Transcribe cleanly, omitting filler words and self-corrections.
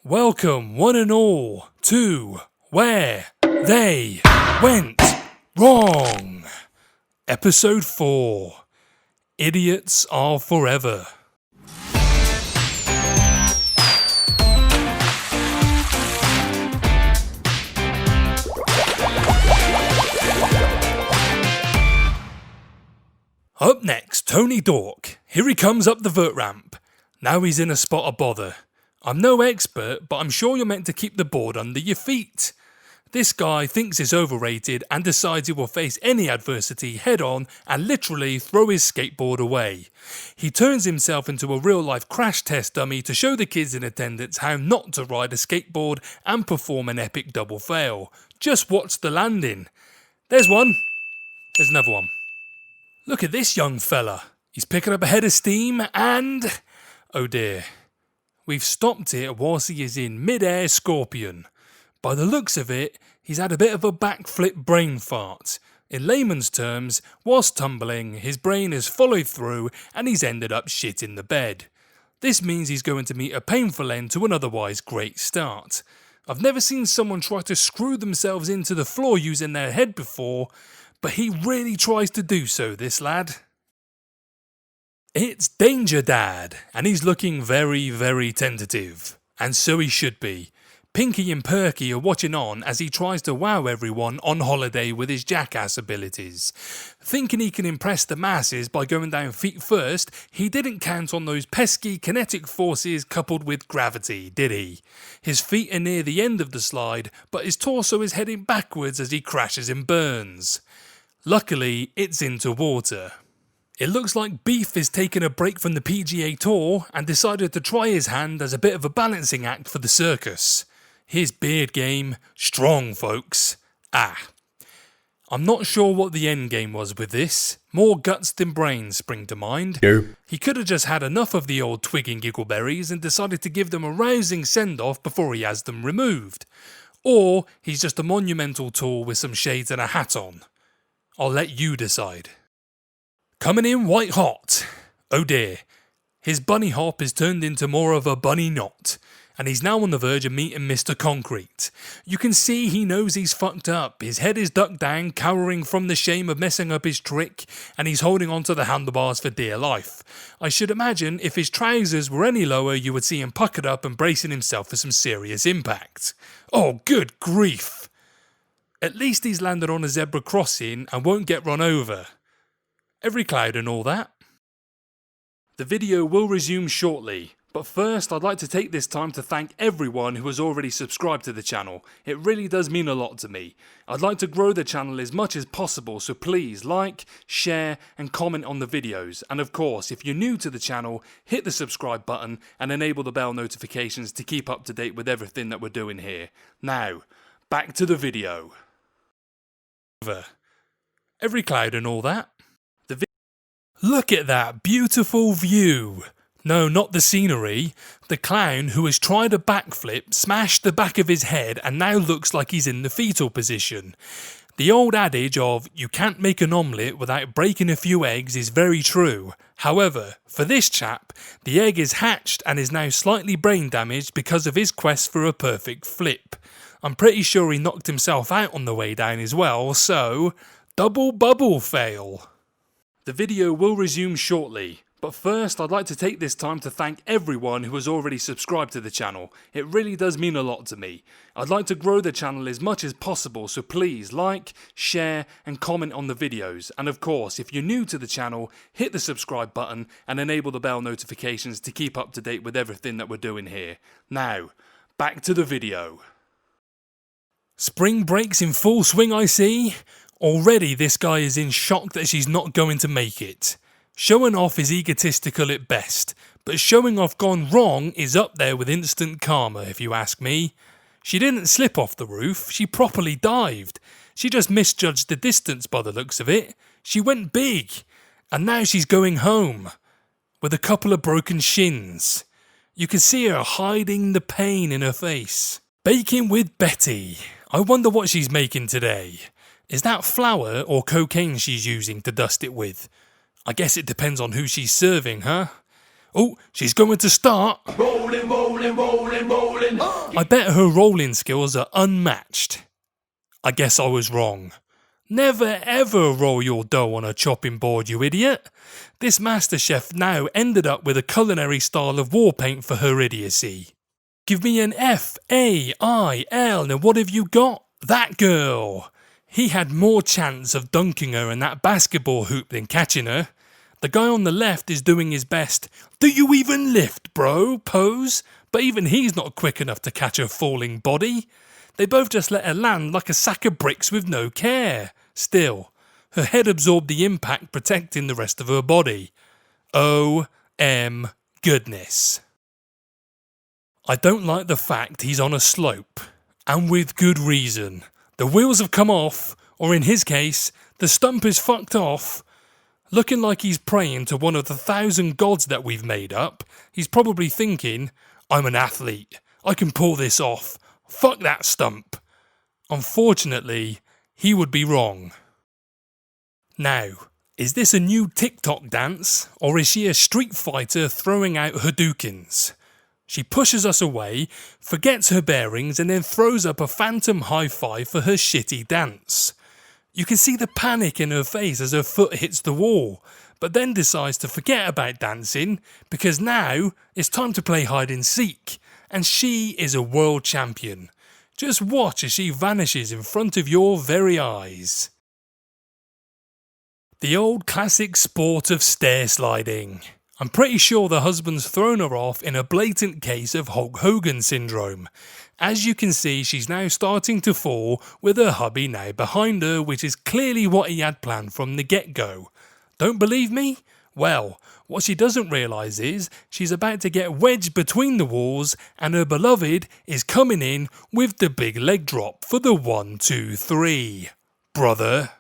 Welcome, one and all, to Where They Went Wrong. Episode 4. Idiots Are Forever. Up next, Tony Dork. Here he comes up the vert ramp. Now he's in a spot of bother. I'm no expert, but I'm sure you're meant to keep the board under your feet. This guy thinks it's overrated and decides he will face any adversity head on and literally throw his skateboard away. He turns himself into a real life crash test dummy to show the kids in attendance how not to ride a skateboard and perform an epic double fail. Just watch the landing. There's one. There's another one. Look at this young fella. He's picking up a head of steam and... oh dear. We've stopped it whilst he is in mid-air scorpion. By the looks of it, he's had a bit of a backflip brain fart. In layman's terms, whilst tumbling, his brain has followed through and he's ended up shit in the bed. This means he's going to meet a painful end to an otherwise great start. I've never seen someone try to screw themselves into the floor using their head before, but he really tries to do so, this lad. It's Danger Dad, and he's looking very, very tentative. And so he should be. Pinky and Perky are watching on as he tries to wow everyone on holiday with his jackass abilities. Thinking he can impress the masses by going down feet first, he didn't count on those pesky kinetic forces coupled with gravity, did he? His feet are near the end of the slide, but his torso is heading backwards as he crashes and burns. Luckily, it's into water. It looks like Beef is taking a break from the PGA Tour and decided to try his hand as a bit of a balancing act for the circus. His beard game, strong folks. I'm not sure what the end game was with this. More guts than brains spring to mind. Nope. He could have just had enough of the old twig and giggleberries and decided to give them a rousing send-off before he has them removed. Or he's just a monumental tool with some shades and a hat on. I'll let you decide. Coming in white hot. Oh dear. His bunny hop is turned into more of a bunny knot, and he's now on the verge of meeting Mr. Concrete. You can see he knows he's fucked up. His head is ducked down, cowering from the shame of messing up his trick, and he's holding onto the handlebars for dear life. I should imagine if his trousers were any lower, you would see him puckered up and bracing himself for some serious impact. Oh, good grief. At least he's landed on a zebra crossing and won't get run over. Every cloud and all that. The video will resume shortly, but first I'd like to take this time to thank everyone who has already subscribed to the channel. It really does mean a lot to me. I'd like to grow the channel as much as possible, so please like, share and comment on the videos. And of course, if you're new to the channel, hit the subscribe button and enable the bell notifications to keep up to date with everything that we're doing here. Now, back to the video. Every cloud and all that. Look at that beautiful view. No, not the scenery. The clown who has tried a backflip, smashed the back of his head and now looks like he's in the fetal position. The old adage of you can't make an omelette without breaking a few eggs is very true. However, for this chap, the egg is hatched and is now slightly brain damaged because of his quest for a perfect flip. I'm pretty sure he knocked himself out on the way down as well, so double bubble fail. The video will resume shortly, but first I'd like to take this time to thank everyone who has already subscribed to the channel. It really does mean a lot to me. I'd like to grow the channel as much as possible, so please like, share and comment on the videos. And of course, if you're new to the channel, hit the subscribe button and enable the bell notifications to keep up to date with everything that we're doing here. Now, back to the video. Spring break's in full swing, I see. Already this guy is in shock that she's not going to make it. Showing off is egotistical at best, but showing off gone wrong is up there with instant karma if you ask me. She didn't slip off the roof, she properly dived. She just misjudged the distance by the looks of it. She went big, and now she's going home. With a couple of broken shins. You can see her hiding the pain in her face. Baking with Betty. I wonder what she's making today. Is that flour or cocaine she's using to dust it with? I guess it depends on who she's serving, huh? Oh, she's going to start. Rolling, rolling, rolling, rolling. I bet her rolling skills are unmatched. I guess I was wrong. Never ever roll your dough on a chopping board, you idiot. This MasterChef now ended up with a culinary style of war paint for her idiocy. Give me an F-A-I-L, now what have you got? That girl. He had more chance of dunking her in that basketball hoop than catching her. The guy on the left is doing his best. Do you even lift, bro? Pose. But even he's not quick enough to catch her falling body. They both just let her land like a sack of bricks with no care. Still, her head absorbed the impact, protecting the rest of her body. O-M goodness. I don't like the fact he's on a slope. And with good reason. The wheels have come off, or in his case, the stump is fucked off. Looking like he's praying to one of the 1,000 gods that we've made up. He's probably thinking, I'm an athlete. I can pull this off. Fuck that stump. Unfortunately, he would be wrong. Now, is this a new TikTok dance, or is she a street fighter throwing out Hadoukens? She pushes us away, forgets her bearings, and then throws up a phantom high five for her shitty dance. You can see the panic in her face as her foot hits the wall, but then decides to forget about dancing because now it's time to play hide and seek, and she is a world champion. Just watch as she vanishes in front of your very eyes. The old classic sport of stair sliding. I'm pretty sure the husband's thrown her off in a blatant case of Hulk Hogan syndrome. As you can see, she's now starting to fall with her hubby now behind her, which is clearly what he had planned from the get-go. Don't believe me? Well, what she doesn't realise is she's about to get wedged between the walls and her beloved is coming in with the big leg drop for the 1, 2, 3. Brother.